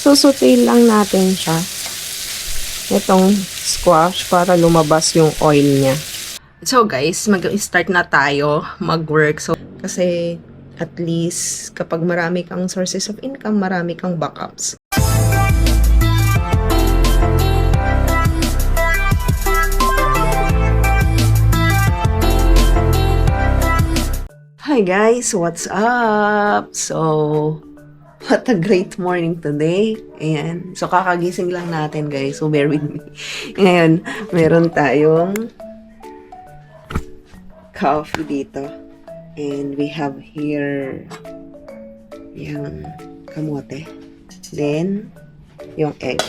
Susutil lang natin siya. Itong squash para lumabas yung oil niya. So guys, mag-start na tayo mag-work. So, kasi at least kapag marami kang sources of income, marami kang backups. Hi guys, what's up? So, what a great morning today. Ayan. So, kakagising lang natin guys. So, bear with me. Ngayon, meron tayong coffee dito. And we have here yung kamote. Then, yung egg.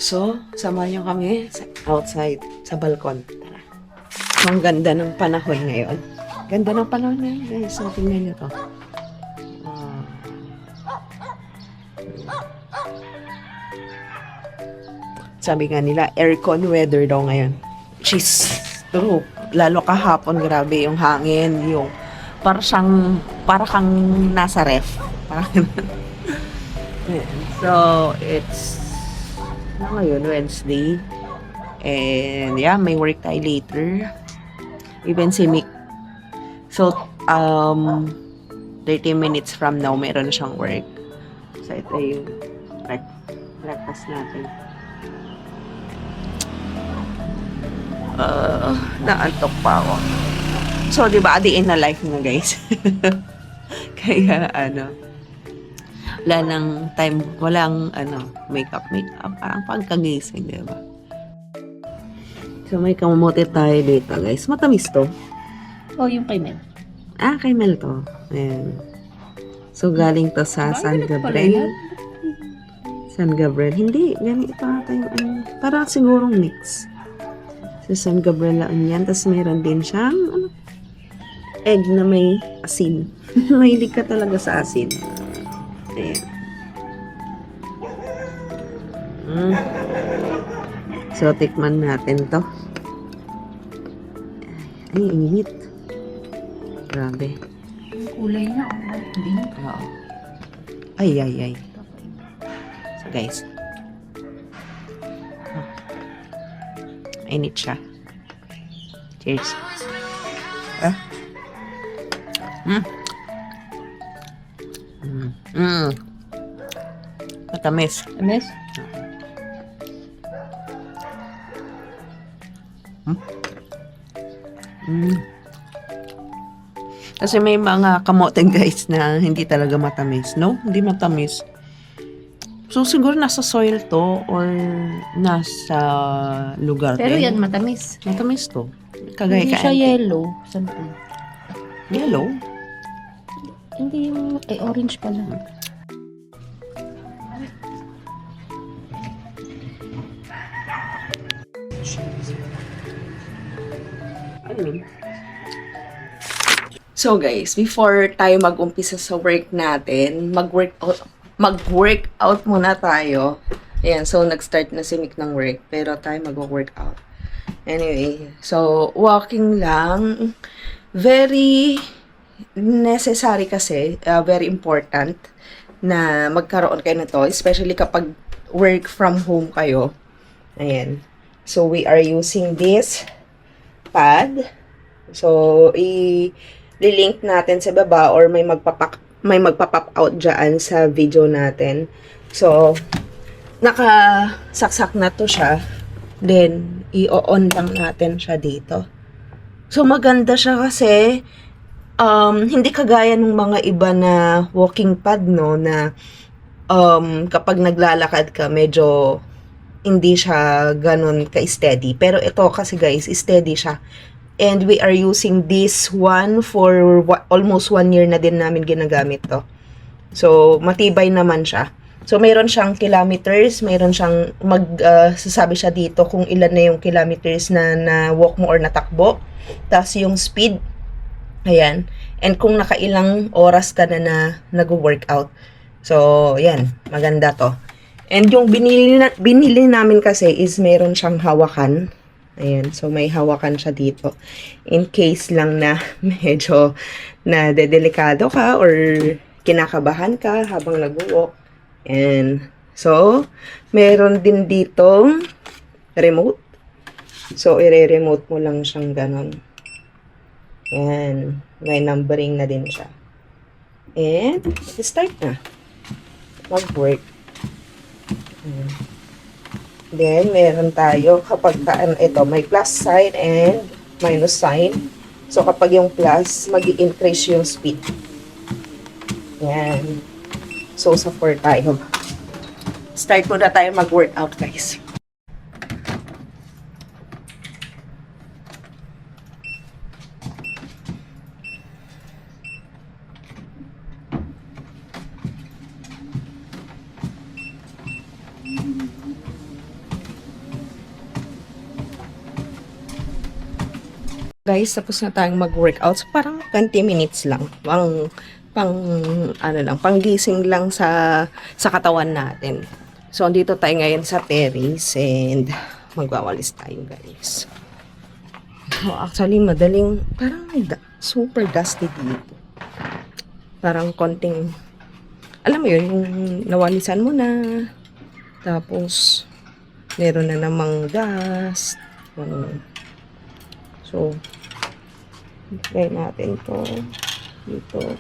So, samahan nyo kami outside sa balkon. Tara. Ang ganda ng panahon ngayon. Ganda ng panahon ngayon guys. So, tingnan nyo to. Sabi nga nila, aircon weather daw ngayon. Which is true. Lalo kahapon, grabe yung hangin, yung para kang nasa ref. So, it's ngayon, Wednesday. And yeah, may work tayo later. Even si Mick. So, 30 minutes from now, meron siyang work. So, ito yung breakfast natin. Naantok pa ako. So, di ba, at the end na life na, guys. Kaya, wala nang time, walang, makeup. Parang pagkagising, di ba? So, may kamote tayo dito, guys. Matamis to. Oh, yung kay Mel. Kay Mel to. Ayan. So, galing to sa San Gabriel. San Gabriel. Hindi, ganito ata yung para sigurong mix. Sa San Gabriel lang yan. Tapos meron din siyang egg na may asin. Mahilig ka talaga sa asin. Ayan. So, tikman natin to. Ay, init. Grabe. Yung kulay niya, hindi na. Oo. Ay. So, guys. Init siya. Cheers. Matamis. Ames? Kasi may mga kamote guys na hindi talaga matamis. No? Hindi matamis. So, siguro nasa soil to or nasa lugar Pero din. yan, matamis. Matamis to. Kagaya Hindi ka. siya yellow. Saan po? Yellow? Hindi yung, orange pala. So guys, before tayo mag-umpisa sa work natin, mag-workout muna tayo. Ayan, so nag-start na si Mick ng work, pero tayo mag-workout. Anyway, so walking lang, very necessary kasi, very important na magkaroon kayo nito, especially kapag work from home kayo. Ayan. So we are using this pad. So, i-link natin sa baba or may magpapop out dyan sa video natin. So, nakasaksak na to siya. Then, i-on lang natin siya dito. So, maganda siya kasi hindi kagaya ng mga iba na walking pad, no, na kapag naglalakad ka, medyo hindi siya ganun ka-steady. Pero ito kasi guys, steady siya. And we are using this one for almost 1 year na din namin ginagamit to. So, matibay naman siya. So, mayroon siyang kilometers, mayroon siyang sasabi siya dito kung ilan na yung kilometers na walk mo or natakbo. Tapos yung speed, ayan. And kung nakailang oras ka na nag-workout. So, yan, maganda to. And yung binili namin kasi is mayroon siyang hawakan. Ayan, so may hawakan siya dito. In case lang na medyo na delikado ka or kinakabahan ka habang nag-walk. And, so, meron din ditong remote. So, i-remote mo lang siyang ganon. Yan. May numbering na din siya. And, start na. Mag-work. Then, meron tayo kapag ito, may plus sign and minus sign. So, kapag yung plus, mag-i-increase yung speed. Yan. So, sa 4 tayo. Start muna tayo mag-workout, guys. Guys, tapos na tayong mag-workout. So, parang 20 minutes lang. Pang gising lang sa katawan natin. So, andito tayo ngayon sa terrace and magwawalis tayo, guys. So, actually, parang super dusty dito. Parang konting, alam mo yun, yung nawalisan mo na. Tapos, meron na namang dust. So, try natin to dito.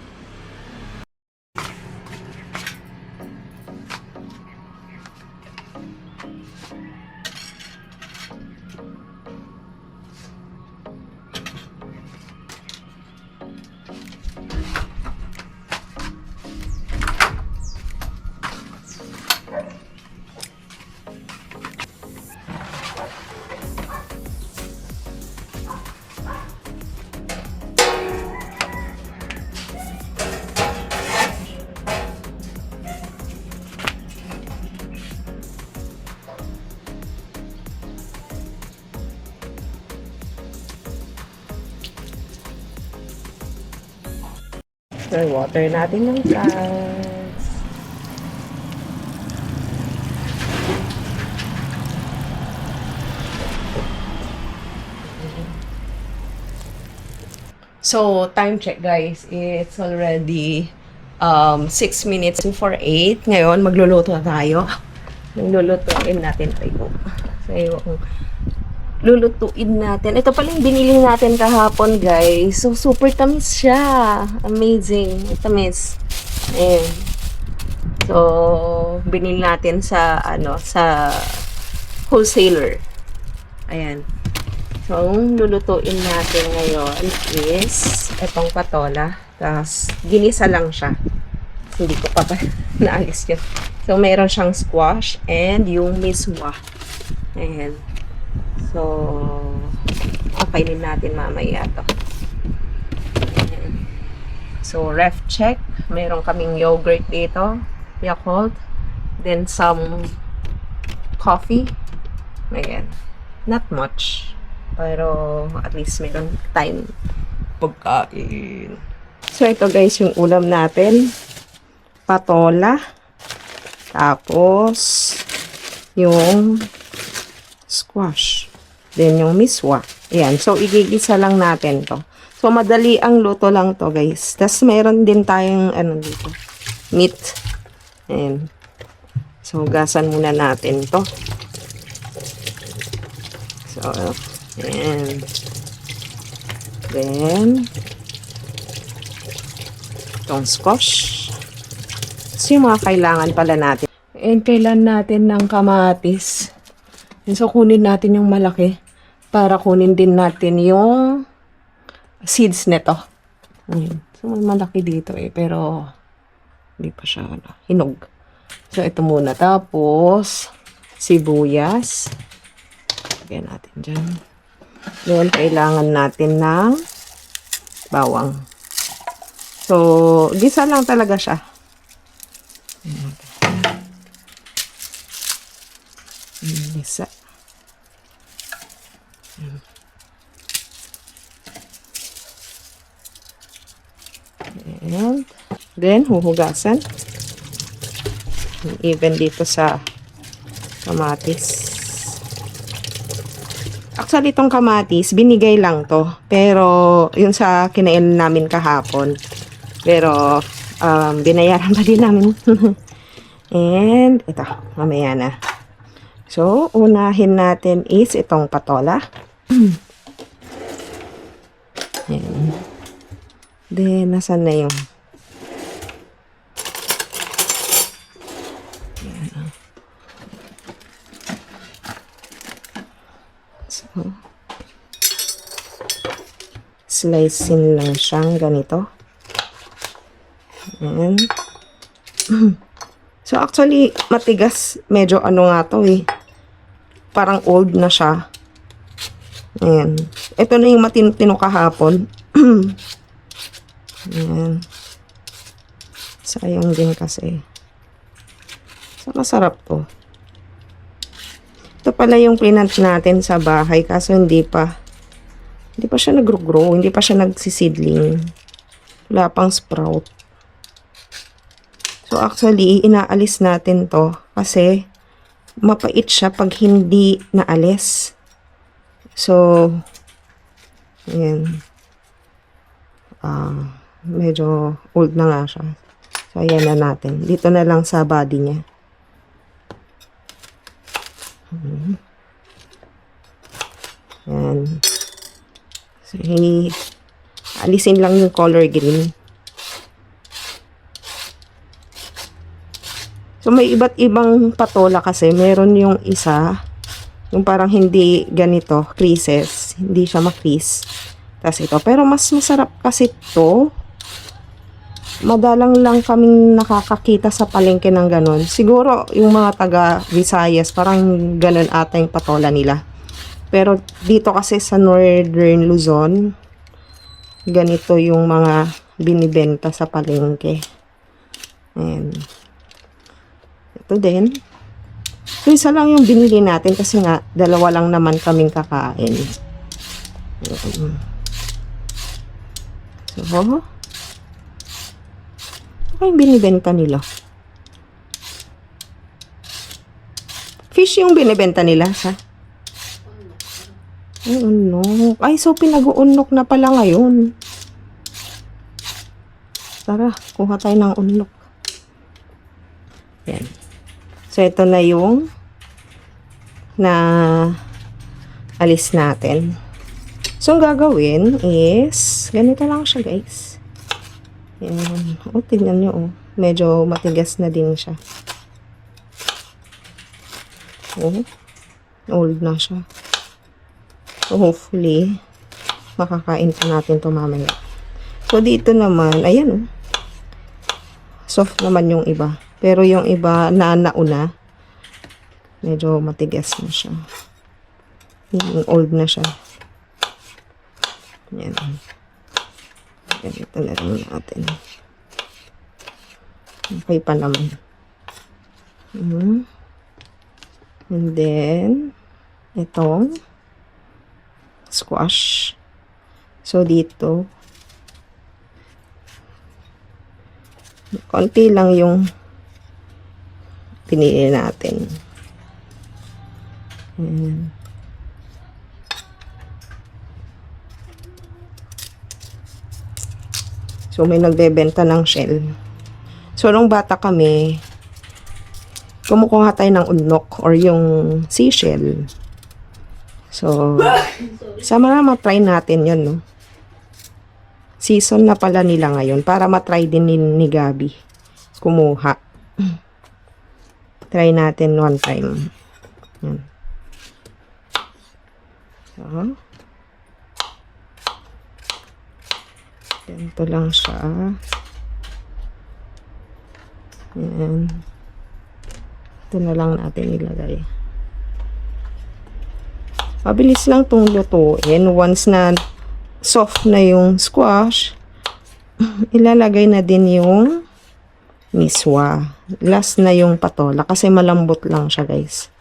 So, water natin yung plants. So, time check, guys. It's already 6 minutes before 8. Ngayon, magluluto na tayo. Lulutuin natin tayo. So, yung lulutuin natin. Ito pala yung binili natin kahapon, guys. So, super tamis siya. Amazing. Tamis. Ayan. So, binili natin sa, sa wholesaler. Ayan. So, ang lulutuin natin ngayon is itong patola. Tapos, ginisa lang siya. Hindi ko pa naalis yun. So, mayroon siyang squash and yung miswa. Ayan. So, kainin natin mamaya to. So, ref check. Meron kaming yogurt dito. Yakult. Then, some coffee. Ayan. Not much. Pero, at least meron time pagkain. So, ito guys, yung ulam natin. Patola. Tapos, yung squash. Then, yung miswa. Ayan. So, igigisa lang natin to. So, madali ang luto lang to, guys. Tapos, meron din tayong, dito, meat. Ayan. So, gasan muna natin to. So, ayan. Then, itong squash. So, yung mga kailangan pala natin. And, kailan natin ng kamatis. And so, kunin natin yung malaki para kunin din natin yung seeds nito. Ayan. So, may malaki dito pero hindi pa siya hinog. So, ito muna. Tapos, sibuyas. Lagyan natin dyan. Then, kailangan natin ng bawang. So, gisa lang talaga siya. Gisa. And then, huhugasan. Even dito sa kamatis. Actually, itong kamatis, binigay lang to. Pero, yun sa kinain namin kahapon. Pero, binayaran pa din namin. And ito, mamaya na. So, unahin natin is itong patola. Ayan. Then, nasan na yung... Ayan. So, slicein lang siyang ganito. Ayan. So, actually, matigas. Medyo ano nga to eh. Parang old na siya. Ayan. Ito na yung matino kahapon. Ayan. Sayang din kasi. So, masarap to. Ito pala yung plant natin sa bahay. Kaso hindi pa siya nag-grow. Hindi pa siya nagsisidling. Wala pang sprout. So, actually, inaalis natin to kasi mapait siya pag hindi naalis. So, ayan. Medyo old na nga siya. So, ayan na natin. Dito na lang sa body niya. Ayan. So, alisin lang yung color green. So, may iba't ibang patola kasi. Meron yung isa, yung parang hindi ganito, creases. Hindi siya ma-crease. Tapos ito. Pero mas masarap kasi ito. Madalang lang kaming nakakakita sa palengke ng ganun. Siguro, yung mga taga Visayas, parang ganun ata yung patola nila. Pero dito kasi sa Northern Luzon, ganito yung mga binibenta sa palengke. Ayan. Ito din. So, isa lang yung binili natin kasi nga, dalawa lang naman kaming kakain. So, ano yung binibenta nila? Fish yung binibenta nila, sa? Ay, unok. Ay, so pinag-uunok na pala ngayon. Tara, kuha tayo ng unok. Yan. So, ito na yung na alis natin. So, ang gagawin is, ganito lang siya, guys. Yan. O, tignan nyo, oh. Medyo matigas na din siya. Oh, old na siya. So, hopefully, makakain pa natin ito mamaya. So, dito naman, ayan, oh. Soft naman yung iba. Pero yung iba na nauna, medyo matigas na siya. Yung old na siya. Yan. Ganito na rin natin. Okay pa naman. And then, itong squash. So, dito, konti lang yung pinili natin. Ayan. So, may nagbebenta ng shell. So, nung bata kami, kumukuha tayo ng unok or yung seashell. So, sama na matry natin yun, no? Season na pala nila ngayon para matry din ni Gabi kumuha. Try natin one time. Yan. So, ganito lang siya. Yan. Ito na lang natin ilagay. Mabilis lang itong lutuin. Once na soft na yung squash, ilalagay na din yung miswa. Last na yung patola kasi malambot lang siya, guys.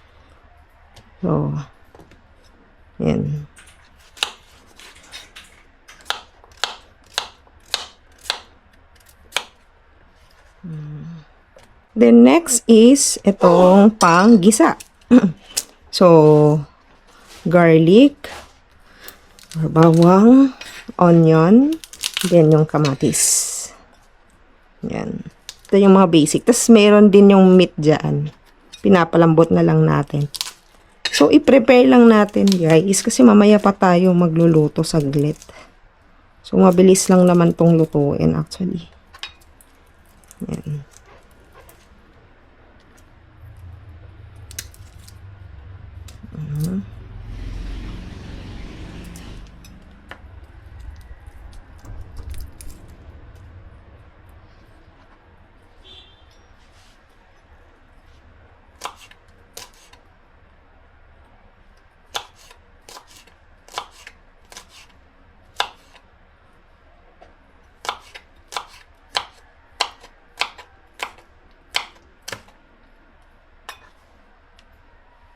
So, yan. Then next is itong panggisa. So, garlic, bawang, onion, then yung kamatis. Yan. Ito yung mga basic. Tapos meron din yung meat dyan. Pinapalambot na lang natin. So, i-prepare lang natin, guys. Kasi mamaya pa tayo magluluto saglit. So, mabilis lang naman tong lutuin actually. Yan.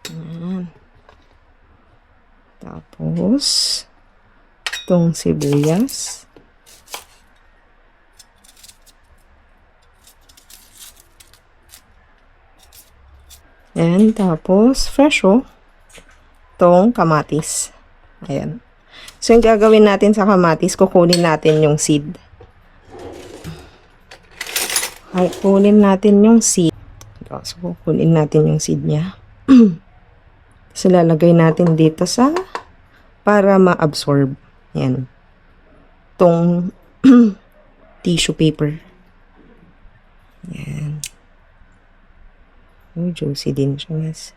Yan. Tapos, itong sibuyas. Yan. Tapos, fresh oh. Itong kamatis. Ayan. So, yung gagawin natin sa kamatis, kukunin natin yung seed. Ay, kunin natin yung seed. So, kukunin natin yung seed niya. So, lalagay natin dito sa para ma-absorb. Yan. Itong tissue paper. Yan. Oh, juicy din siya, guys.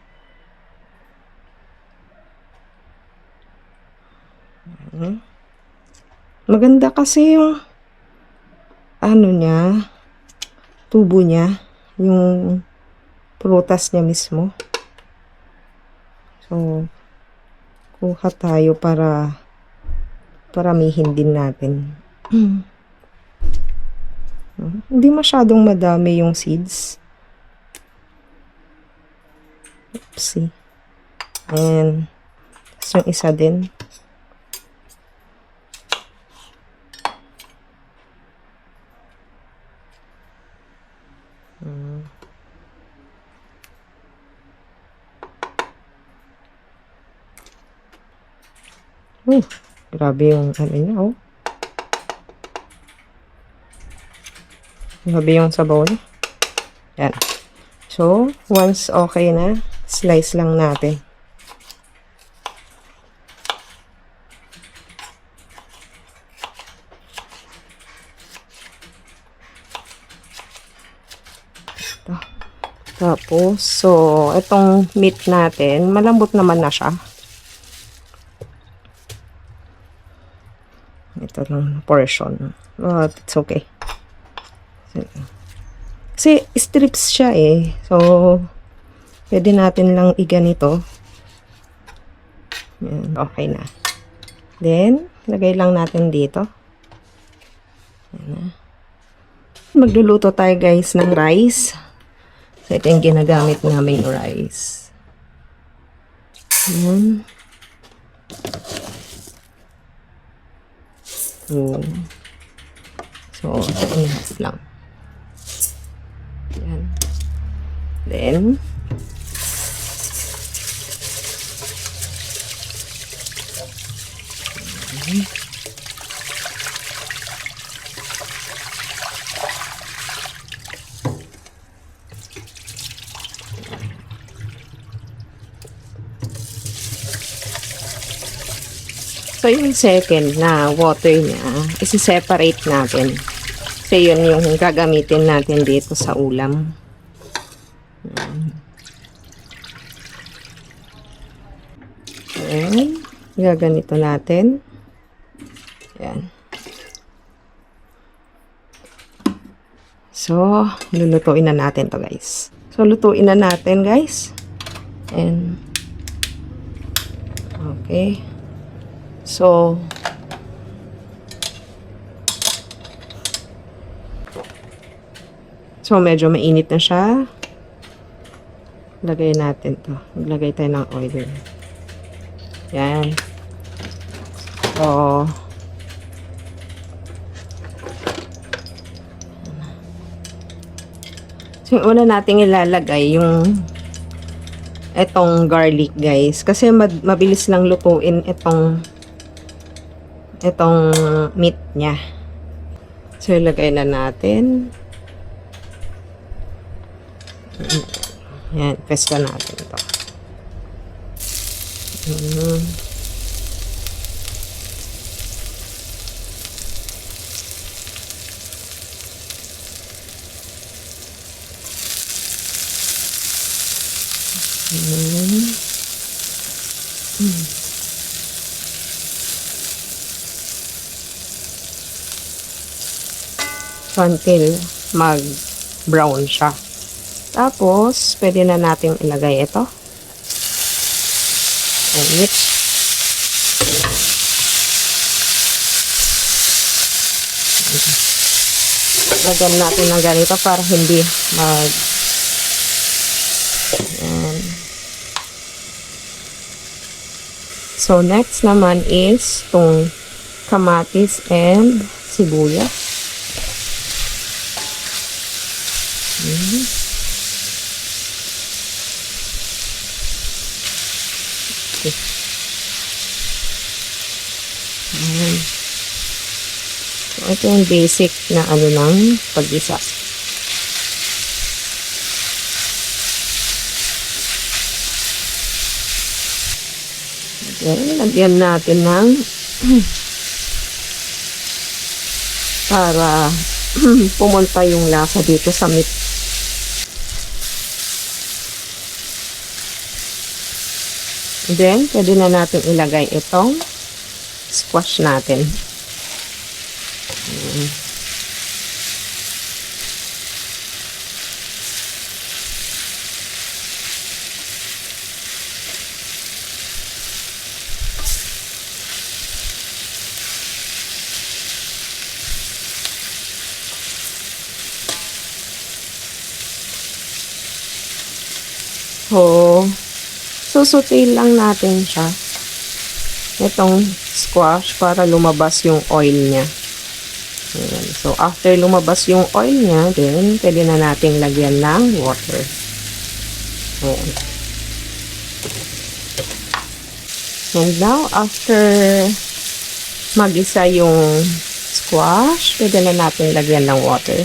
Yan. Maganda kasi yung ano niya, tubo niya, yung prutas niya mismo. So, kuha tayo para paramihin din natin. Hindi masyadong madami yung seeds. Oopsie. And, tapos yung isa din. Grabe yung ano niya, oh. Grabe yung sabaw niya. Yan. So, once okay na, slice lang natin. Ito. Tapos, so, itong meat natin, malambot naman na siya. Ito lang portion. But it's okay. Kasi strips siya eh. So, pwede natin lang iganito. Yan, okay na. Then, lagay lang natin dito. Yan na. Magluluto tayo guys ng rice. So, ito yung ginagamit namin rice. Yan. So, enough lang. Yan. Then, so, yung second na water niya, isi-separate natin. Kasi yun yung gagamitin natin dito sa ulam. Ayan. Gaganito natin. Ayan. So, lulutuin na natin to guys. So, lutuin na natin guys. And, okay. So, medyo mainit na siya. Lagay natin to. Maglagay tayo ng oil. Yan. So, yung una nating ilalagay yung etong garlic guys. Kasi mabilis lang lutuin etong meat niya. So, ilagay na natin. Yan, pesta natin ito. So, until mag-brown siya. Tapos, pwede na natin ilagay ito. And mix. Lagyan natin ng ganito para hindi mag... Ayan. So, next naman is itong kamatis and sibuyas. Okay. Ayan. So, ito yung basic na ano ng pag-isa. Okay, lagyan natin ng para pumunta yung lasa dito sa meat. Then, pwede na natin ilagay itong squash natin. So, susutil lang natin siya. Itong squash para lumabas yung oil niya. Ayan. So, after lumabas yung oil niya, then, pwede na nating lagyan ng water. Ayan. And now, after mag-isa yung squash, pwede na natin lagyan ng water.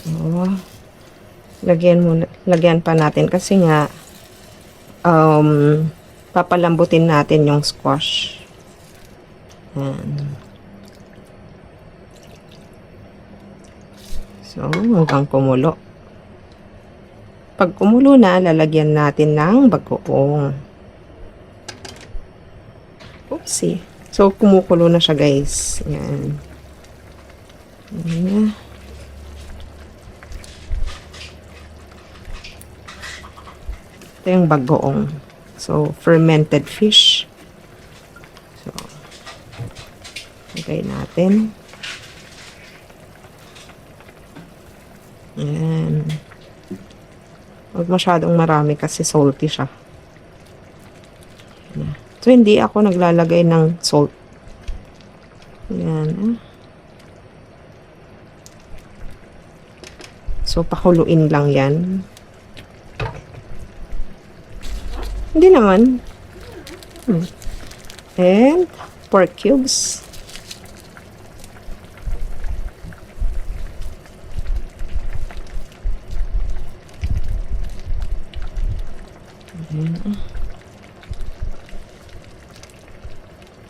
So, lagyan pa natin kasi nga papalambutin natin yung squash. Ayan. So, hanggang kumulo. Pag kumulo na, lalagyan natin ng bagoong. Oopsie. So, kumukulo na siya, guys. Ayan. Ayan. Ito yung bagoong. So, fermented fish. So, lagay natin. Ayan. Huwag masyadong marami kasi salty siya. Ayan. So, hindi ako naglalagay ng salt. Ayan. So, pakuluin lang yan. Hindi naman. And pork cubes.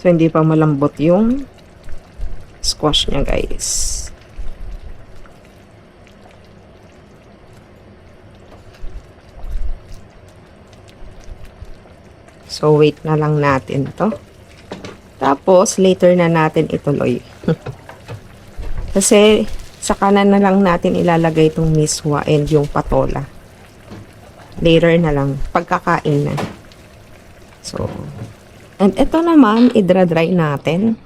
So, hindi pa malambot yung squash niya, guys. So, wait na lang natin to. Tapos, later na natin ituloy. Kasi, sa kanan na lang natin ilalagay itong miswa and yung patola. Later na lang. Pagkakain na. So, and ito naman, idra-dry natin.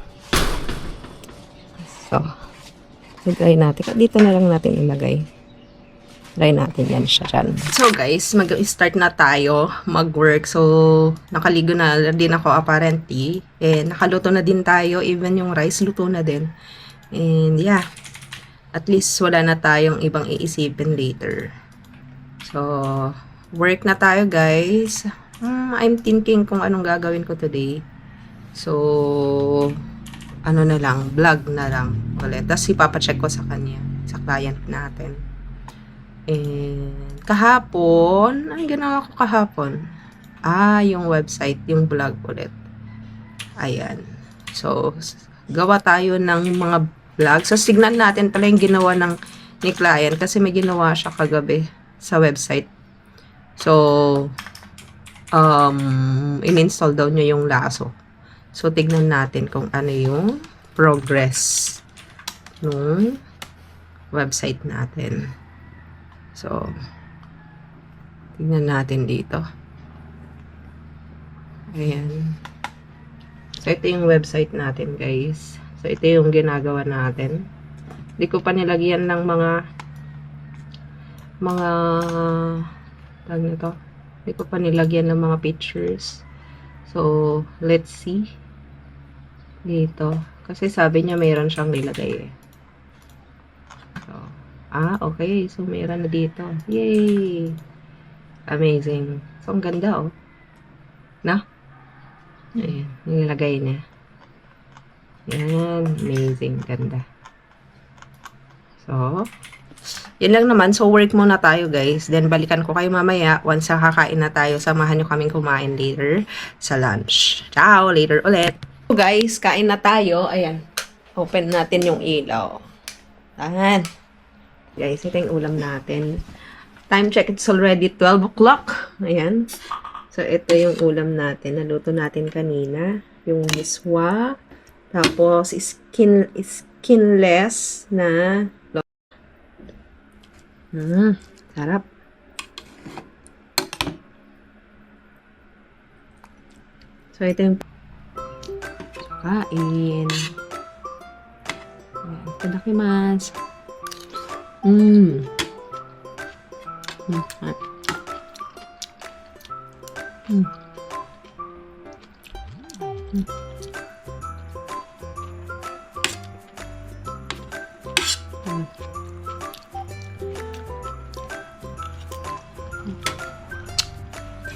So, i-dry natin. Dito na lang natin ilagay. Try natin yan siya dyan. So guys, mag-start na tayo mag-work. So, nakaligo na din ako apparently. And nakaluto na din tayo. Even yung rice, luto na din. And yeah, at least wala na tayong ibang iisipin later. So, work na tayo guys. I'm thinking kung anong gagawin ko today. So, ano na lang, vlog na lang ulit. Tapos ipapacheck ko sa kanya, sa client natin. And kahapon, ang ginawa ko kahapon? Yung website, yung vlog ulit. Ayan. So, gawa tayo ng mga vlog. So, tignan natin pala yung ginawa ni client kasi may ginawa siya kagabi sa website. So, in-install daw niya yung laso. So, tignan natin kung ano yung progress ng website natin. So, tignan natin dito. Ayan. So, ito yung website natin, guys. So, ito yung ginagawa natin. Hindi ko pa nilagyan ng mga tawag nito. Hindi ko pa nilagyan ng mga pictures. So, let's see. Dito. Kasi sabi niya mayroon siyang nilagay eh. So, okay. So, mayroon na dito. Yay! Amazing. So, ang ganda oh. Na? Ayan. Nilagay niya. Yan. Amazing. Ganda. So, yun lang naman. So, work muna tayo, guys. Then, balikan ko kayo mamaya. Once kakain na tayo, samahan nyo kaming kumain later sa lunch. Ciao! Later ulit. So, guys, kain na tayo. Ayan. Open natin yung ilaw. Ayan. Guys, ito yung ulam natin. Time check. It's already 12 o'clock. Ayan. So, ito yung ulam natin. Naluto natin kanina. Yung miswa. Tapos, skinless na sarap. So, ito yung kain. Ayan. Itadakimasu.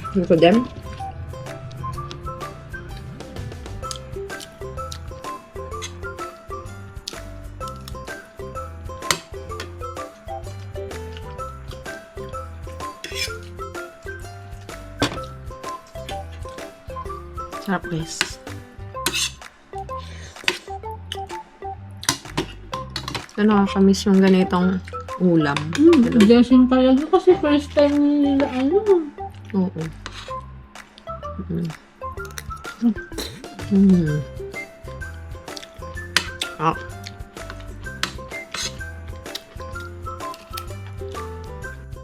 Ano ko din? Sarap, guys. So, nakakamiss yung ganitong ulam. Blessing talaga kasi first time nila Oo. Ah.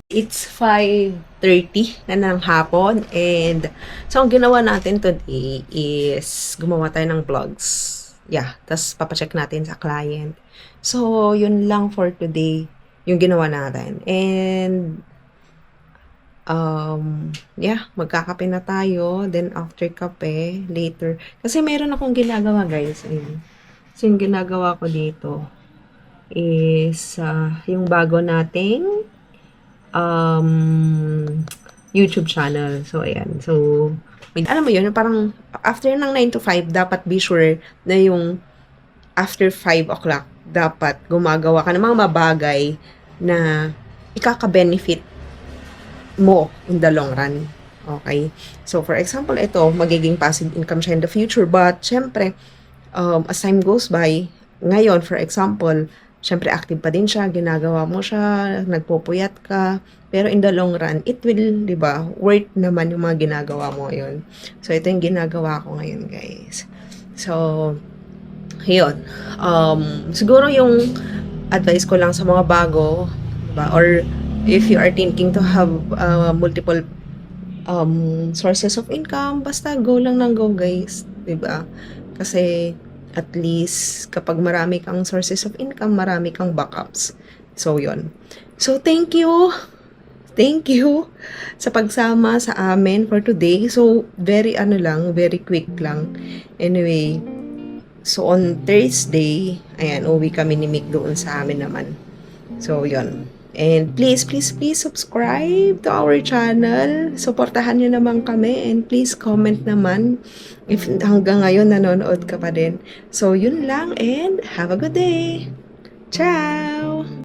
It's 5:30 na ng hapon and so ang ginawa natin today is gumawa tayo ng vlogs. Yeah, tas papacheck natin sa client. So, yun lang for today yung ginawa natin. And yeah, magkakape na tayo. Then, after kape, later. Kasi meron akong ginagawa, guys. Ayun. So, yung ginagawa ko dito is yung bago nating YouTube channel. So, ayan. So, alam mo yun, parang after ng 9 to 5, dapat be sure na yung after 5 o'clock, dapat gumagawa ka ng mga mabagay na ikaka-benefit mo in the long run. Okay? So, for example, ito, magiging passive income siya in the future. But, syempre, as time goes by, ngayon, for example, syempre, active pa din siya, ginagawa mo siya, nagpupuyat ka, pero in the long run, it will, di ba, worth naman yung mga ginagawa mo ngayon. So, ito yung ginagawa ko ngayon, guys. So, yun. Siguro yung advice ko lang sa mga bago, diba, or if you are thinking to have multiple sources of income, basta go lang ng go, guys. Diba? Kasi at least kapag marami kang sources of income, marami kang backups. So, yun. So, thank you. Thank you sa pagsama sa amin for today. So, very quick lang. Anyway, so on Thursday, ayan, uwi kami ni Mick doon sa amin naman. So, yun. And please, please, please subscribe to our channel. Suportahan nyo naman kami and please comment naman if hanggang ngayon nanonood ka pa din. So, yun lang and have a good day. Ciao!